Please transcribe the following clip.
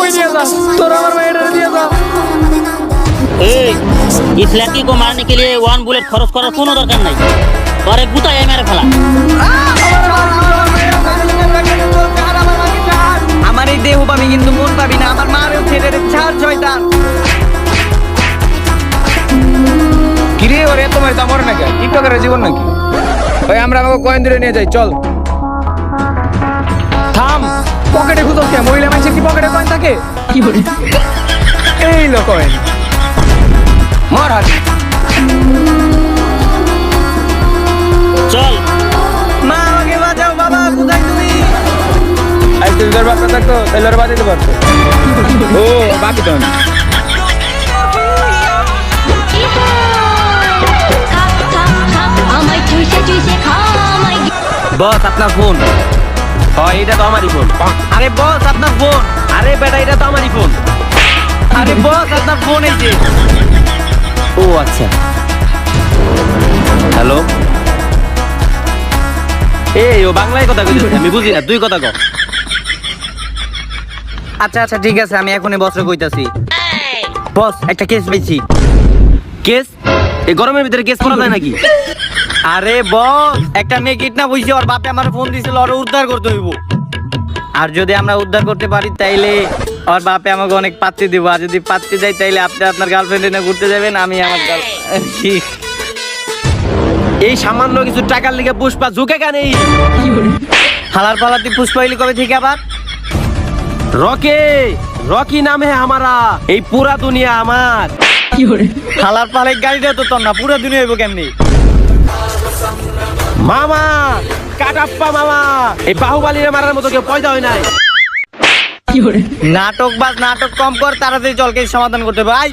আমাকে দিয়ে যা, তোর আমার মেয়েটা দিয়ে যা। इस लड़की को मारने के लिए 1 बुलेट खर्च करार कोनो दरकार नहीं और एक गुता मेरे फेला আমার এই দেহ পাবি কিন্তু মন পাবি না। আমার মারেও ছেড়ে রে ছাড় শয়তান। কিরে ওরে তোমার দামর নাকি টিকটকের জীবন নাকি? ওই আমরা আমাকে কয়েন ধরে নিয়ে যাই, চল। থাম, পকেটে খুঁজো কে? মহিলা মানুষের কি পকেটে কয়েন থাকে? কি বলে? এই লো কয়েন, মার হাত। चल মা আমাকে বাঁচাও, বাবা কোথায় তুমি? আজ তুই তোর বাপটা থাকতো তাহলে ওর বাঁচাতে পারতো। ও বাকি তো না। বস আপনার ফোন। হয় এটা তো আমারই ফোন। আরে বস আপনার ফোন। আরে বেটা এটা তো আমারই ফোন। আরে বস আপনার ফোন এই যে। ও আচ্ছা, হ্যালো, এই ও বাংলায় কথা কইতেছে, আমি বুঝি না, তুই কথা কও। আচ্ছা আচ্ছা ঠিক আছে, আমি এখনই বসরে কইতাছি। বস একটা কেস পেয়েছি। কেস? এই গরমের ভিতরে কেস করা যায় নাকি? আরে বস একটা মেয়ে কিডন্যাপ হইছে, ওর বাপে আমার ফোন দিছিল, ওর উদ্ধার করতে হইব। আর যদি আমরা উদ্ধার করতে পারি তাইলে ওর বাপে আমাকে অনেক পাত্তি দিব। আর যদি পাত্তি দেয় তাইলে আপনি আপনার গার্লফ্রেন্ড এনে ঘুরতে যাবেন, আমি আমার এই সামান্য কিছু টাকার লিগে পুষ্পা ঝুঁকে কেন? হালার পালাতি পুষ্পা হইলি কবে থেকে আবার? রকে, রকি নাম है हमारा, এই পুরা দুনিয়া আমার। হালার পালাই গাড়িটা তো তোর না, পুরো দুনিয়া হইব কেমনি? মামা কাটাপ্পা মামা, এই বাহুবালিরে মারার মতো কেউ পয়দা হয় নাই। নাটক বাজ নাটক কম কর, তাড়াতাড়ি চল কেস সমাধান করতে ভাই।